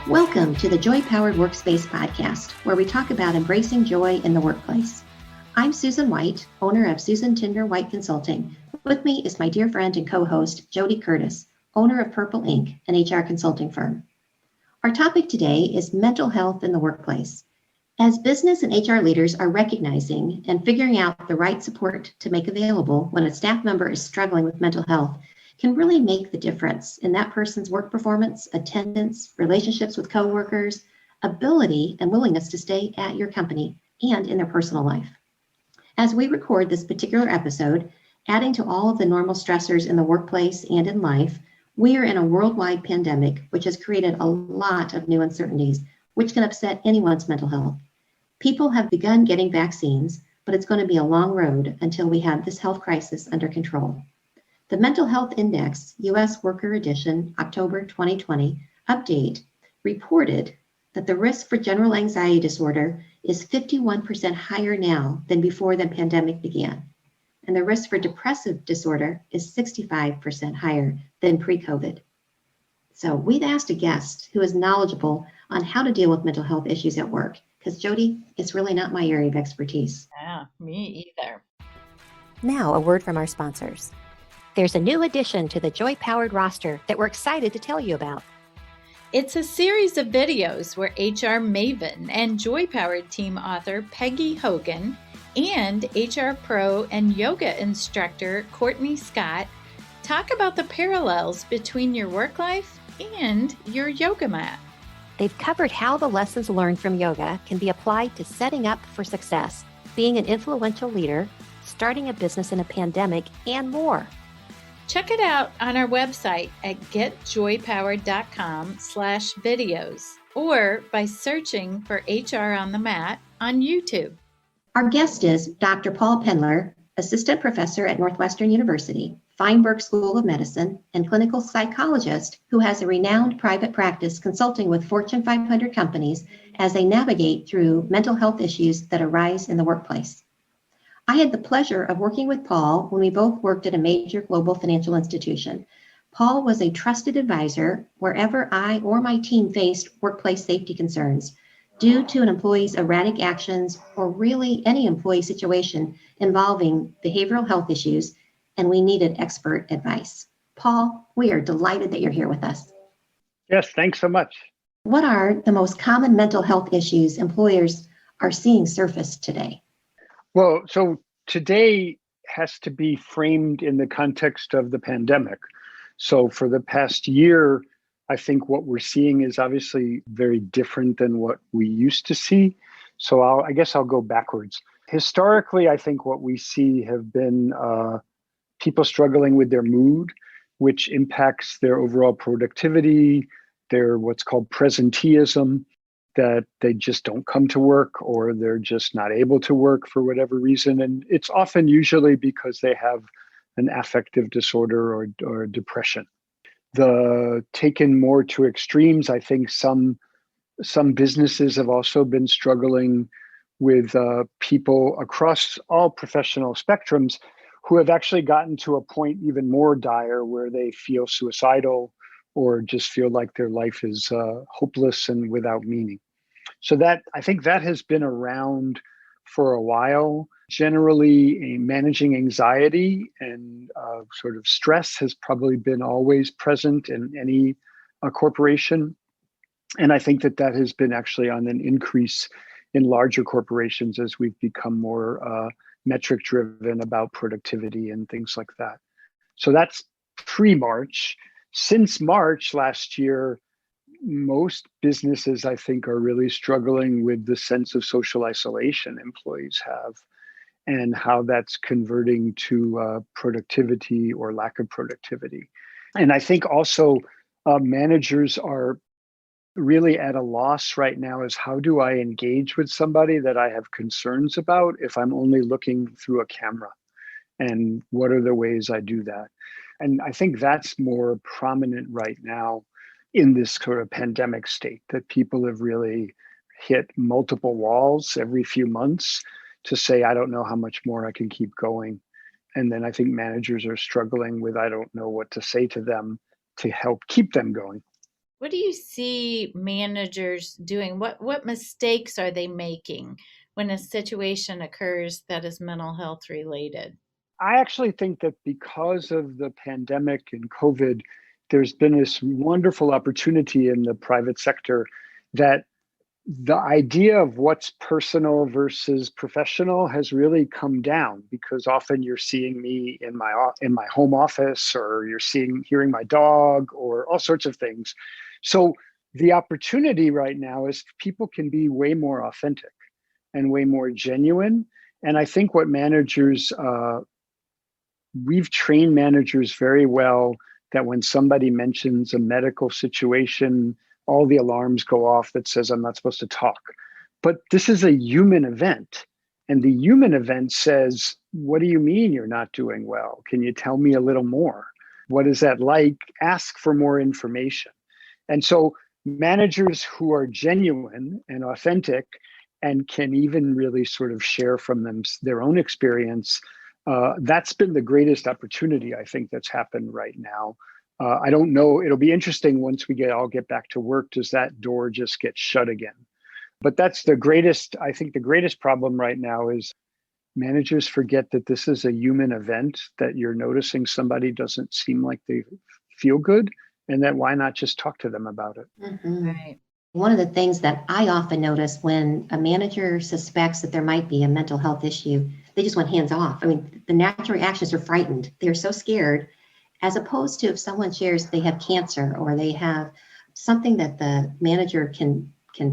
Welcome to the Joy Powered Workspace podcast, where we talk about embracing joy in the workplace. I'm Susan White, owner of Susan Tinder White Consulting. With me is my dear friend and co-host, JoDee Curtis, owner of Purple Inc., an HR consulting firm. Our topic today is mental health in the workplace. As business and HR leaders are recognizing and figuring out the right support to make available when a staff member is struggling with mental health, can really make the difference in that person's work performance, attendance, relationships with coworkers, ability and willingness to stay at your company, and in their personal life. As we record this particular episode, adding to all of the normal stressors in the workplace and in life, we are in a worldwide pandemic, which has created a lot of new uncertainties, which can upset anyone's mental health. People have begun getting vaccines, but it's going to be a long road until we have this health crisis under control. The Mental Health Index, U.S. Worker Edition, October 2020 update reported that the risk for general anxiety disorder is 51% higher now than before the pandemic began. And the risk for depressive disorder is 65% higher than pre-COVID. So we've asked a guest who is knowledgeable on how to deal with mental health issues at work, because JoDee, it's really not my area of expertise. Yeah, me either. Now, a word from our sponsors. There's a new addition to the Joy Powered roster that we're excited to tell you about. It's a series of videos where HR maven and Joy Powered team author Peggy Hogan and HR pro and yoga instructor Courtney Scott talk about the parallels between your work life and your yoga mat. They've covered how the lessons learned from yoga can be applied to setting up for success, being an influential leader, starting a business in a pandemic, and more. Check it out on our website at getjoypowered.com/videos or by searching for HR on the Mat on YouTube. Our guest is Dr. Paul Pendler, assistant professor at Northwestern University, Feinberg School of Medicine, and clinical psychologist who has a renowned private practice consulting with Fortune 500 companies as they navigate through mental health issues that arise in the workplace. I had the pleasure of working with Paul when we both worked at a major global financial institution. Paul was a trusted advisor wherever I or my team faced workplace safety concerns due to an employee's erratic actions or really any employee situation involving behavioral health issues, and we needed expert advice. Paul, we are delighted that you're here with us. Yes, thanks so much. What are the most common mental health issues employers are seeing surface today? Well, so today has to be framed in the context of the pandemic. So for the past year, I think what we're seeing is obviously very different than what we used to see. So I guess I'll go backwards. Historically, I think what we see have been people struggling with their mood, which impacts their overall productivity, their what's called presenteeism, that they just don't come to work or they're just not able to work for whatever reason. And it's often usually because they have an affective disorder or depression. The taken more to extremes, I think some businesses have also been struggling with people across all professional spectrums who have actually gotten to a point even more dire where they feel suicidal or just feel like their life is hopeless and without meaning. So that I think that has been around for a while. Generally, managing anxiety and sort of stress has probably been always present in any corporation. And I think that has been actually on an increase in larger corporations as we've become more metric driven about productivity and things like that. So that's pre-March. Since March last year, most businesses, I think, are really struggling with the sense of social isolation employees have and how that's converting to productivity or lack of productivity. And I think also managers are really at a loss right now is how do I engage with somebody that I have concerns about if I'm only looking through a camera? And what are the ways I do that? And I think that's more prominent right now in this sort of pandemic state, that people have really hit multiple walls every few months to say, I don't know how much more I can keep going. And then I think managers are struggling with, I don't know what to say to them to help keep them going. What do you see managers doing? What mistakes are they making when a situation occurs that is mental health related? I actually think that because of the pandemic and COVID, there's been this wonderful opportunity in the private sector that the idea of what's personal versus professional has really come down, because often you're seeing me in my home office, or you're hearing my dog, or all sorts of things. So the opportunity right now is people can be way more authentic and way more genuine. And I think what we've trained managers very well, that when somebody mentions a medical situation, all the alarms go off that says I'm not supposed to talk. But this is a human event. And the human event says, what do you mean you're not doing well? Can you tell me a little more? What is that like? Ask for more information. And so managers who are genuine and authentic and can even really sort of share from their own experience, that's been the greatest opportunity, I think, that's happened right now. I don't know. It'll be interesting once we all get back to work. Does that door just get shut again? But that's I think the greatest problem right now is managers forget that this is a human event, that you're noticing somebody doesn't seem like they feel good, and that why not just talk to them about it? Mm-hmm. Right. One of the things that I often notice when a manager suspects that there might be a mental health issue, they just want hands off. I mean, the natural reactions are frightened. They're so scared, as opposed to if someone shares they have cancer or they have something that the manager can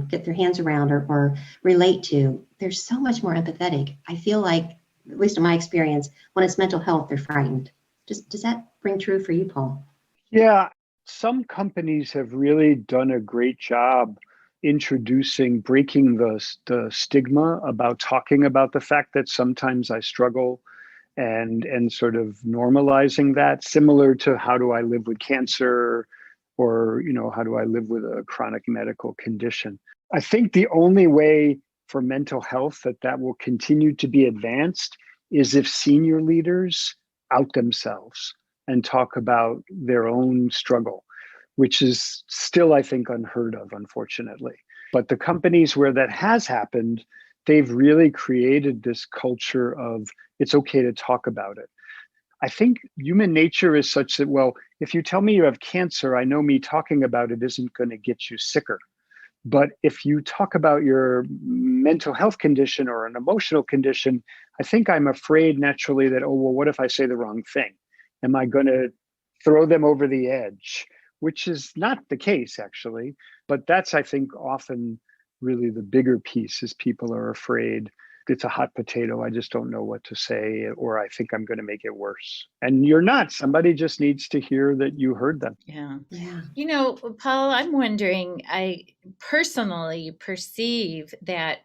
get their hands around or relate to. They're so much more empathetic. I feel like, at least in my experience, when it's mental health, they're frightened. Does that ring true for you, Paul? Yeah, some companies have really done a great job breaking the stigma about talking about the fact that sometimes I struggle, and sort of normalizing that, similar to how do I live with cancer, or how do I live with a chronic medical condition. I think the only way for mental health that will continue to be advanced is if senior leaders out themselves and talk about their own struggle, which is still, I think, unheard of, unfortunately. But the companies where that has happened, they've really created this culture of it's okay to talk about it. I think human nature is such that, well, if you tell me you have cancer, I know me talking about it isn't going to get you sicker. But if you talk about your mental health condition or an emotional condition, I think I'm afraid naturally that, oh, well, what if I say the wrong thing? Am I going to throw them over the edge? Which is not the case, actually. But that's, I think, often really the bigger piece, is people are afraid it's a hot potato. I just don't know what to say, or I think I'm going to make it worse. And you're not. Somebody just needs to hear that you heard them. Yeah. Yeah. Paul, I'm wondering, I personally perceive that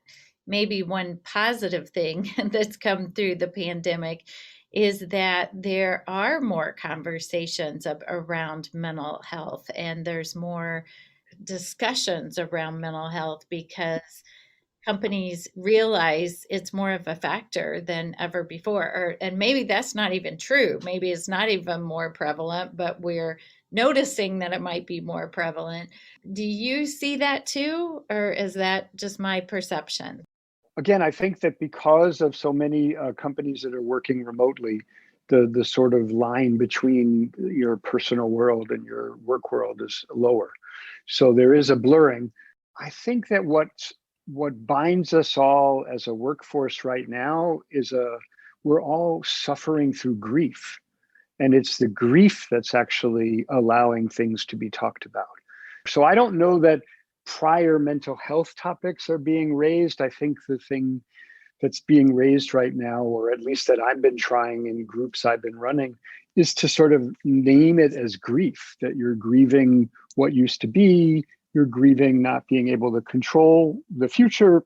maybe one positive thing that's come through the pandemic is that there are more conversations around mental health, and there's more discussions around mental health because companies realize it's more of a factor than ever before. And maybe that's not even true. Maybe it's not even more prevalent, but we're noticing that it might be more prevalent. Do you see that too, or is that just my perception? Again, I think that because of so many companies that are working remotely, the sort of line between your personal world and your work world is lower. So there is a blurring. I think that what binds us all as a workforce right now is we're all suffering through grief. And it's the grief that's actually allowing things to be talked about. So I don't know that prior mental health topics are being raised. I think the thing that's being raised right now, or at least that I've been trying in groups I've been running, is to sort of name it as grief, that you're grieving what used to be, you're grieving not being able to control the future,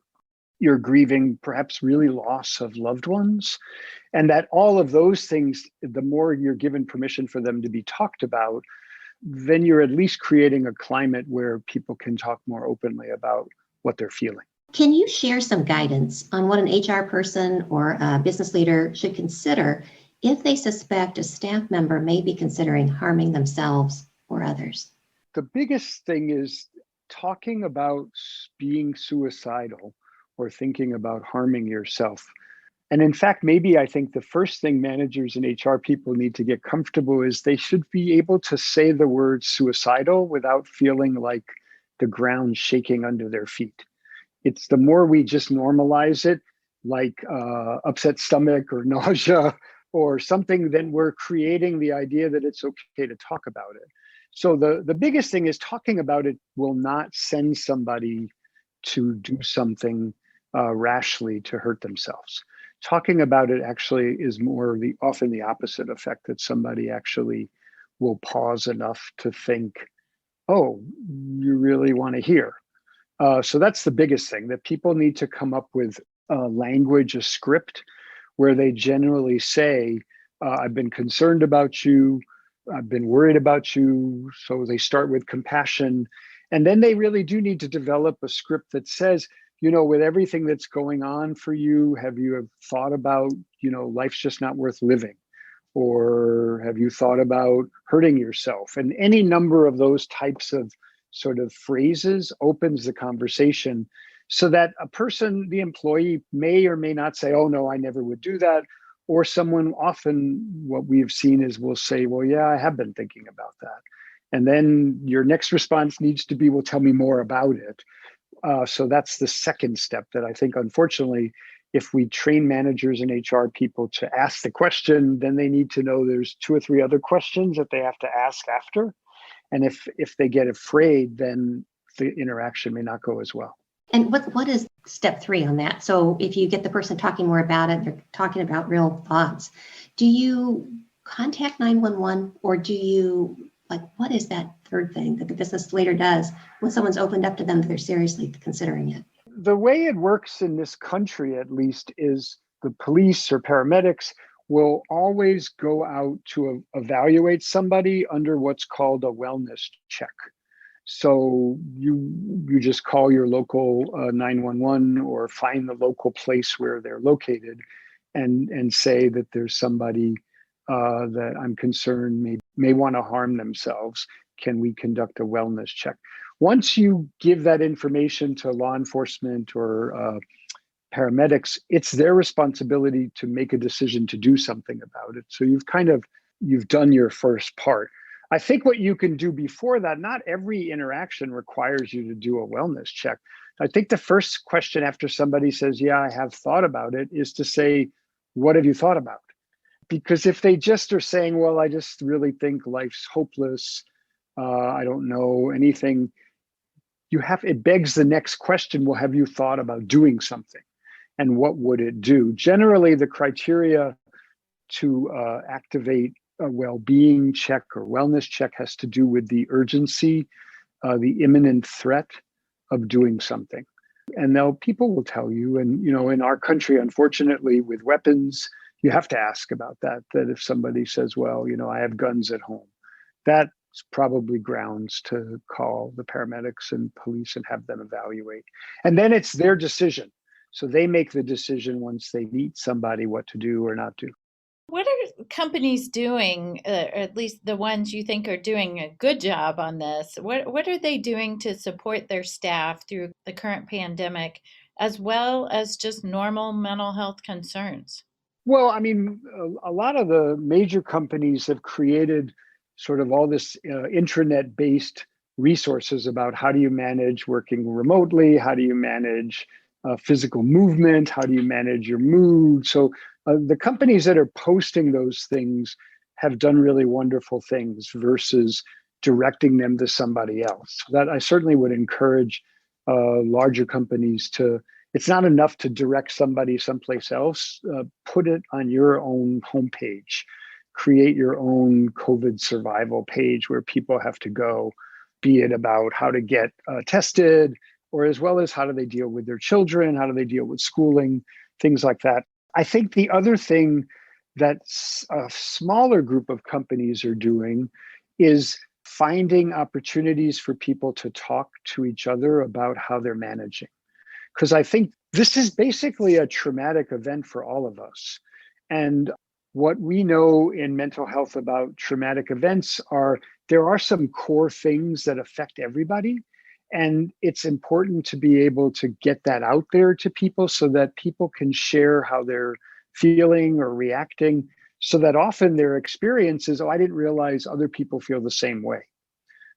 you're grieving perhaps really loss of loved ones. And that all of those things, the more you're given permission for them to be talked about, then you're at least creating a climate where people can talk more openly about what they're feeling. Can you share some guidance on what an HR person or a business leader should consider if they suspect a staff member may be considering harming themselves or others? the biggest thing is talking about being suicidal or thinking about harming yourself. And in fact, maybe I think the first thing managers and HR people need to get comfortable is they should be able to say the word suicidal without feeling like the ground shaking under their feet. It's the more we just normalize it, like upset stomach or nausea or something, then we're creating the idea that it's okay to talk about it. So the biggest thing is talking about it will not send somebody to do something rashly to hurt themselves. Talking about it actually is often the opposite effect, that somebody actually will pause enough to think, oh, you really want to hear. So that's the biggest thing, that people need to come up with a language, a script, where they generally say, I've been concerned about you, I've been worried about you. So they start with compassion. And then they really do need to develop a script that says, with everything that's going on for you, have you thought about, life's just not worth living? Or have you thought about hurting yourself? And any number of those types of sort of phrases opens the conversation so that a person, the employee, may or may not say, oh, no, I never would do that. Or someone, often what we've seen is will say, well, yeah, I have been thinking about that. And then your next response needs to be, well, tell me more about it. So that's the second step that I think, unfortunately, if we train managers and HR people to ask the question, then they need to know there's 2 or 3 other questions that they have to ask after. And if they get afraid, then the interaction may not go as well. And what is step 3 on that? So if you get the person talking more about it, they're talking about real thoughts, do you contact 911 or do you, what is that third thing that the business leader does when someone's opened up to them that they're seriously considering it? The way it works in this country, at least, is the police or paramedics will always go out to evaluate somebody under what's called a wellness check. So you just call your local 911 or find the local place where they're located and say that there's somebody that I'm concerned may want to harm themselves. Can we conduct a wellness check? Once you give that information to law enforcement or paramedics, it's their responsibility to make a decision to do something about it. So you've done your first part. I think what you can do before that, not every interaction requires you to do a wellness check. I think the first question after somebody says, yeah, I have thought about it, is to say, what have you thought about? Because if they just are saying, well, I just really think life's hopeless, I don't know anything, it begs the next question, well, have you thought about doing something? And what would it do? Generally, the criteria to activate a well-being check or wellness check has to do with the urgency, the imminent threat of doing something. And people will tell you, and in our country, unfortunately, with weapons, you have to ask about that if somebody says, well, I have guns at home, that's probably grounds to call the paramedics and police and have them evaluate. And then it's their decision. So they make the decision once they meet somebody what to do or not do. What are companies doing, or at least the ones you think are doing a good job on this? What are they doing to support their staff through the current pandemic, as well as just normal mental health concerns? Well, I mean, a lot of the major companies have created sort of all this intranet-based resources about how do you manage working remotely, how do you manage physical movement, how do you manage your mood. So the companies that are posting those things have done really wonderful things versus directing them to somebody else. That I certainly would encourage larger companies to. It's not enough to direct somebody someplace else. Put it on your own homepage. Create your own COVID survival page where people have to go, be it about how to get tested, or as well as how do they deal with their children, how do they deal with schooling, things like that. I think the other thing that a smaller group of companies are doing is finding opportunities for people to talk to each other about how they're managing. Because I think this is basically a traumatic event for all of us. And what we know in mental health about traumatic events are there are some core things that affect everybody. And it's important to be able to get that out there to people so that people can share how they're feeling or reacting, so that often their experience is, oh, I didn't realize other people feel the same way.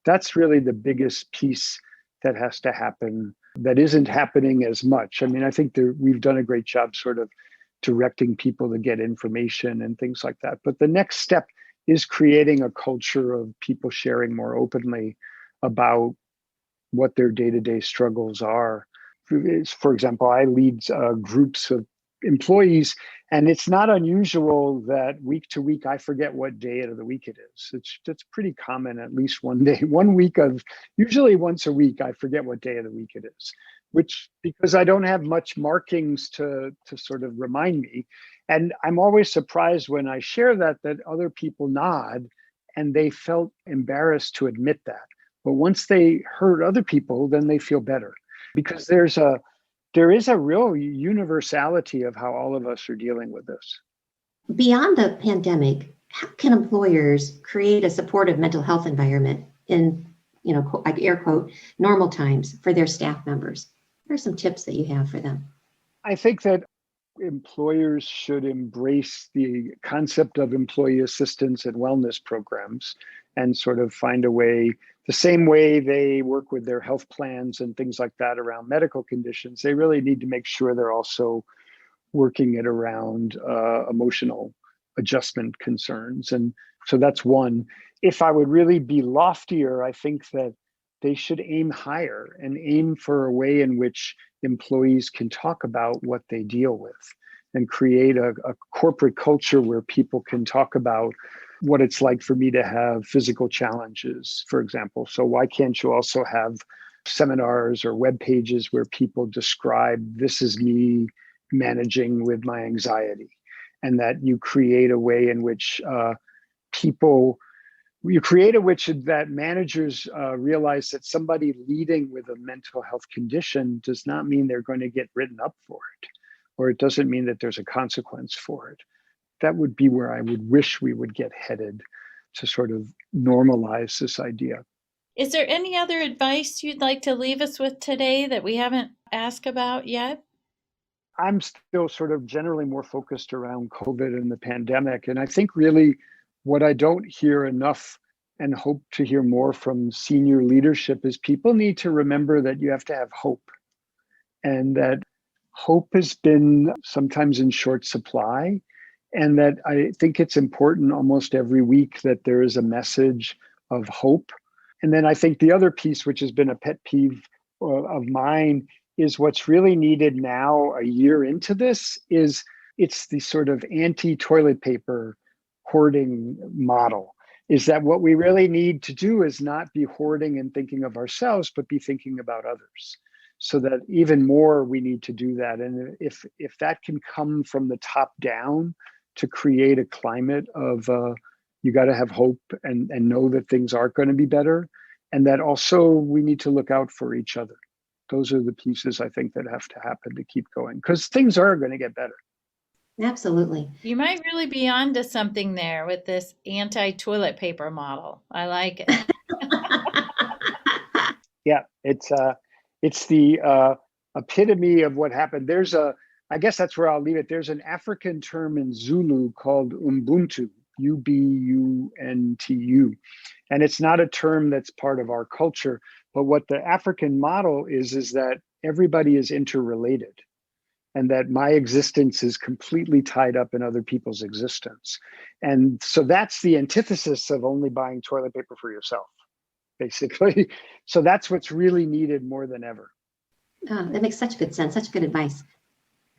That's really the biggest piece that has to happen that isn't happening as much. I mean, I think we've done a great job sort of directing people to get information and things like that. But the next step is creating a culture of people sharing more openly about what their day-to-day struggles are. For example, I lead groups of employees, and it's not unusual that week to week I forget what day of the week it is. That's pretty common. At least one day, 1 week of, usually once a week, I forget what day of the week it is, which because I don't have much markings to sort of remind me. And I'm always surprised when I share that other people nod and they felt embarrassed to admit that. But once they heard other people, then they feel better, because there is a real universality of how all of us are dealing with this. Beyond the pandemic, how can employers create a supportive mental health environment in, like air quote, normal times for their staff members? What are some tips that you have for them? I think that employers should embrace the concept of employee assistance and wellness programs and sort of find a way, the same way they work with their health plans and things like that around medical conditions, they really need to make sure they're also working it around emotional adjustment concerns. And so that's one. If I would really be loftier, I think that they should aim higher and aim for a way in which employees can talk about what they deal with and create a corporate culture where people can talk about what it's like for me to have physical challenges, for example. So why can't you also have seminars or web pages where people describe, this is me managing with my anxiety, and that you create a way in which that managers realize that somebody leading with a mental health condition does not mean they're going to get written up for it, or it doesn't mean that there's a consequence for it. That would be where I would wish we would get headed, to sort of normalize this idea. Is there any other advice you'd like to leave us with today that we haven't asked about yet? I'm still sort of generally more focused around COVID and the pandemic. And I think really what I don't hear enough and hope to hear more from senior leadership is people need to remember that you have to have hope, and that hope has been sometimes in short supply. And that I think it's important almost every week that there is a message of hope. And then I think the other piece, which has been a pet peeve of mine, is what's really needed now, a year into this, is it's the sort of anti-toilet paper hoarding model. Is that what we really need to do is not be hoarding and thinking of ourselves, but be thinking about others. So that even more we need to do that. And if that can come from the top down to create a climate of you got to have hope and know that things are going to be better, and that also we need to look out for each other. Those are the pieces I think that have to happen to keep going, because things are going to get better. Absolutely. You might really be onto something there with this anti-toilet paper model. I like it. Yeah, it's the epitome of what happened. I guess that's where I'll leave it. There's an African term in Zulu called Ubuntu, Ubuntu. And it's not a term that's part of our culture, but what the African model is that everybody is interrelated, and that my existence is completely tied up in other people's existence. And so that's the antithesis of only buying toilet paper for yourself, basically. So that's what's really needed more than ever. Oh, that makes such good sense, such good advice.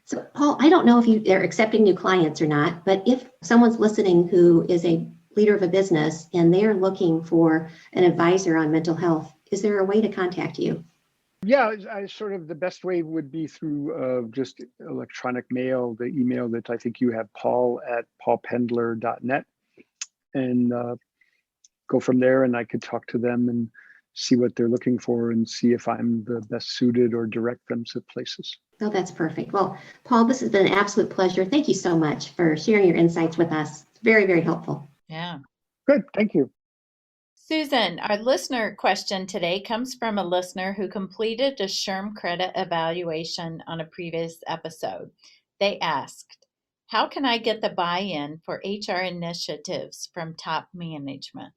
So, Paul, I don't know if they're accepting new clients or not, but if someone's listening who is a leader of a business and they're looking for an advisor on mental health, is there a way to contact you? Yeah, the best way would be through just electronic mail, the email that I think you have, paul@paulpendler.net, and go from there. And I could talk to them and see what they're looking for and see if I'm the best suited or direct them to places. Oh, that's perfect. Well, Paul, this has been an absolute pleasure. Thank you so much for sharing your insights with us. It's very, very helpful. Yeah. Good. Thank you. Susan, our listener question today comes from a listener who completed a SHRM credit evaluation on a previous episode. They asked, how can I get the buy-in for HR initiatives from top management?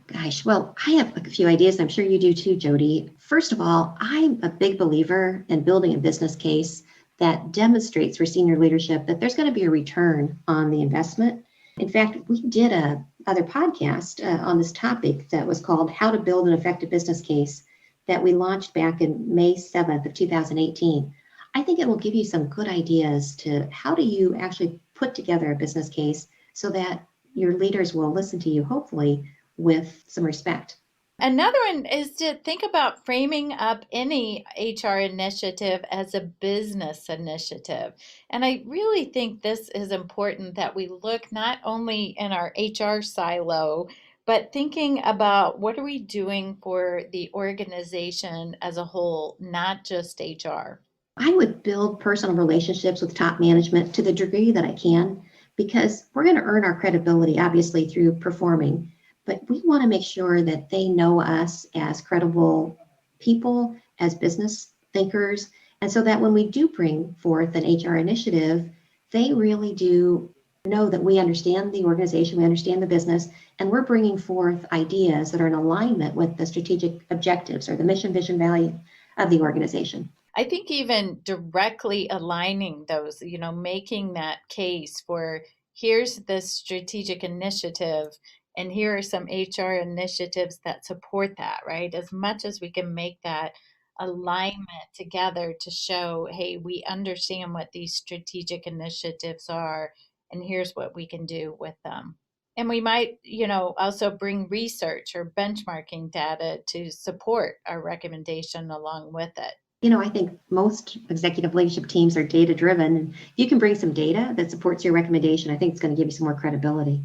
Gosh, well, I have a few ideas. I'm sure you do too, JoDee. First of all, I'm a big believer in building a business case that demonstrates for senior leadership that there's going to be a return on the investment. In fact, we did a other podcast on this topic that was called How to Build an Effective Business Case that we launched back in May 7th of 2018. I think it will give you some good ideas to how do you actually put together a business case so that your leaders will listen to you, hopefully, with some respect. Another one is to think about framing up any HR initiative as a business initiative. And I really think this is important that we look not only in our HR silo, but thinking about what are we doing for the organization as a whole, not just HR. I would build personal relationships with top management to the degree that I can, because we're going to earn our credibility, obviously, through performing. But we want to make sure that they know us as credible people, as business thinkers. And so that when we do bring forth an HR initiative, they really do know that we understand the organization, we understand the business, and we're bringing forth ideas that are in alignment with the strategic objectives or the mission, vision, value of the organization. I think even directly aligning those, making that case for here's the strategic initiative and here are some HR initiatives that support that, right? As much as we can make that alignment together to show, hey, we understand what these strategic initiatives are and here's what we can do with them. And we might, also bring research or benchmarking data to support our recommendation along with it. I think most executive leadership teams are data driven. And you can bring some data that supports your recommendation. I think it's going to give you some more credibility.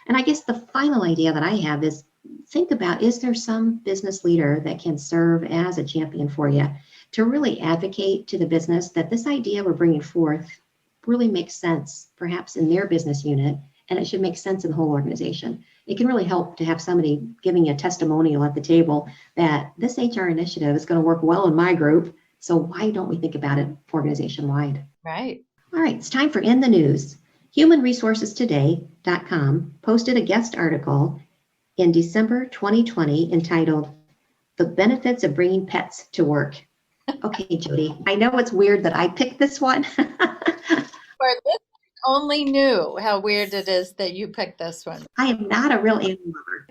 And I guess the final idea that I have is think about, is there some business leader that can serve as a champion for you to really advocate to the business that this idea we're bringing forth really makes sense, perhaps in their business unit, and it should make sense in the whole organization. It can really help to have somebody giving you a testimonial at the table that this HR initiative is going to work well in my group. So why don't we think about it organization-wide? Right. All right, it's time for In the News. HumanResourcesToday.com posted a guest article in December 2020 entitled, The Benefits of Bringing Pets to Work. Okay, JoDee, I know it's weird that I picked this one. For listeners only knew how weird it is that you picked this one. I am not a real animal lover.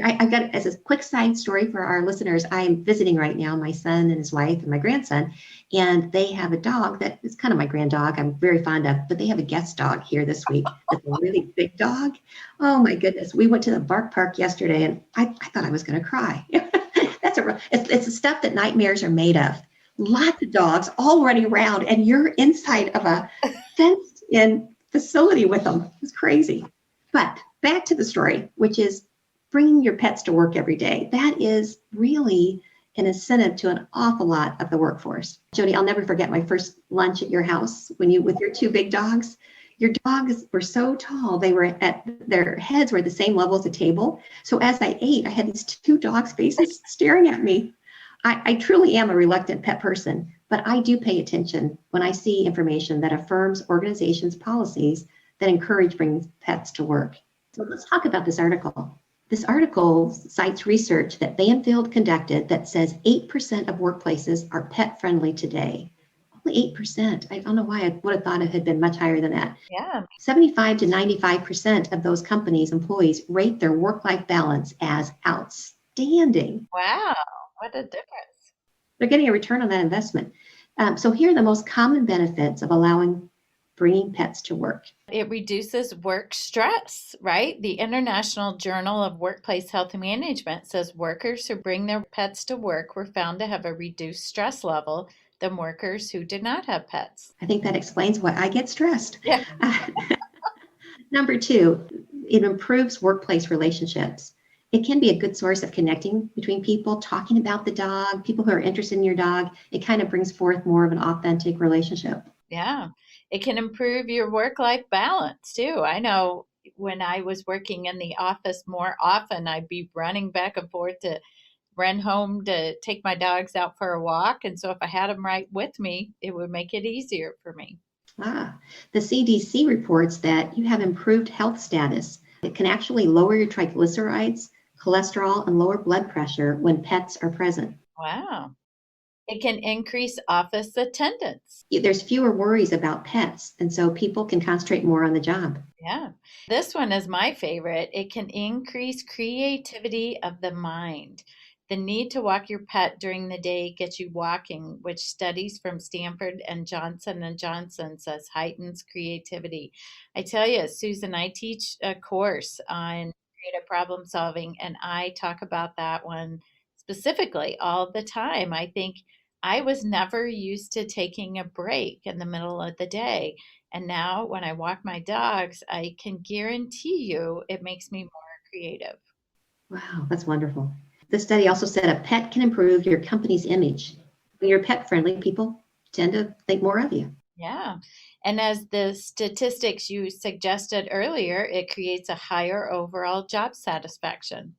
I've got, as a quick side story for our listeners, I'm visiting right now my son and his wife and my grandson, and they have a dog that is kind of my grand dog I'm very fond of, but they have a guest dog here this week. It's a really big dog. Oh my goodness. We went to the bark park yesterday and I thought I was going to cry. It's the stuff that nightmares are made of. Lots of dogs all running around and you're inside of a fenced in facility with them. It's crazy. But back to the story, which is bringing your pets to work every day. That is really an incentive to an awful lot of the workforce. JoDee, I'll never forget my first lunch at your house with your two big dogs. Your dogs were so tall, their heads were at the same level as the table. So as I ate, I had these two dogs' faces staring at me. I truly am a reluctant pet person, but I do pay attention when I see information that affirms organizations' policies that encourage bringing pets to work. So let's talk about this article. This article cites research that Banfield conducted that says 8% of workplaces are pet-friendly today. Only 8%. I don't know why I would have thought it had been much higher than that. Yeah. 75 to 95% of those companies' employees rate their work-life balance as outstanding. Wow, what a difference. They're getting a return on that investment. So here are the most common benefits of bringing pets to work. It reduces work stress, right? The International Journal of Workplace Health and Management says workers who bring their pets to work were found to have a reduced stress level than workers who did not have pets. I think that explains why I get stressed. Yeah. Number two, it improves workplace relationships. It can be a good source of connecting between people, talking about the dog, people who are interested in your dog. It kind of brings forth more of an authentic relationship. Yeah. It can improve your work-life balance too. I know when I was working in the office more often, I'd be running back and forth to run home to take my dogs out for a walk. And so if I had them right with me, it would make it easier for me. The CDC reports that you have improved health status. It can actually lower your triglycerides, cholesterol, and lower blood pressure when pets are present. Wow. It can increase office attendance. There's fewer worries about pets, and so people can concentrate more on the job. Yeah. This one is my favorite. It can increase creativity of the mind. The need to walk your pet during the day gets you walking, which studies from Stanford and Johnson says heightens creativity. I tell you, Susan, I teach a course on creative problem solving, and I talk about that one specifically all the time. I think I was never used to taking a break in the middle of the day. And now when I walk my dogs, I can guarantee you it makes me more creative. Wow, that's wonderful. The study also said a pet can improve your company's image. When you're pet friendly, people tend to think more of you. Yeah. And as the statistics you suggested earlier, it creates a higher overall job satisfaction.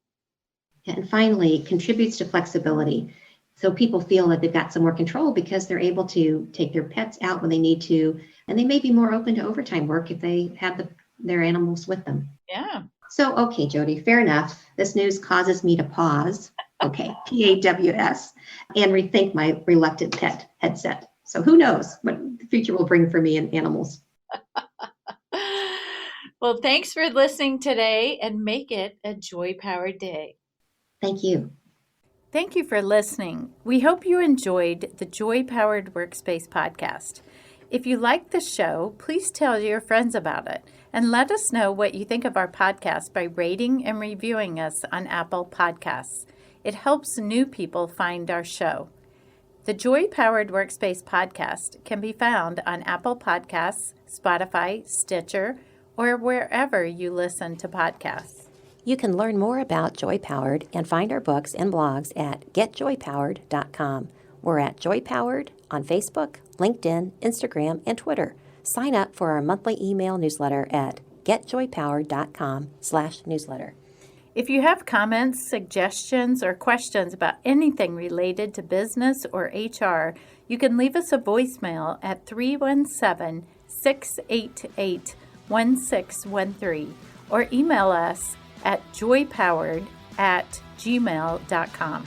And finally, it contributes to flexibility. So people feel that they've got some more control because they're able to take their pets out when they need to, and they may be more open to overtime work if they have their animals with them. Yeah. So, okay, JoDee, fair enough. This news causes me to pause, okay, PAWS, and rethink my reluctant pet headset. So who knows what the future will bring for me and animals. Well, thanks for listening today, and make it a joy-powered day. Thank you. Thank you for listening. We hope you enjoyed the Joy Powered Workspace podcast. If you like the show, please tell your friends about it and let us know what you think of our podcast by rating and reviewing us on Apple Podcasts. It helps new people find our show. The Joy Powered Workspace podcast can be found on Apple Podcasts, Spotify, Stitcher, or wherever you listen to podcasts. You can learn more about Joy Powered and find our books and blogs at getjoypowered.com. We're at Joy Powered on Facebook, LinkedIn, Instagram, and Twitter. Sign up for our monthly email newsletter at getjoypowered.com/newsletter. If you have comments, suggestions, or questions about anything related to business or HR, you can leave us a voicemail at 317-688-1613 or email us at joypowered@gmail.com.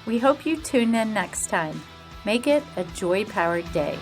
We hope you tune in next time. Make it a joy-powered day.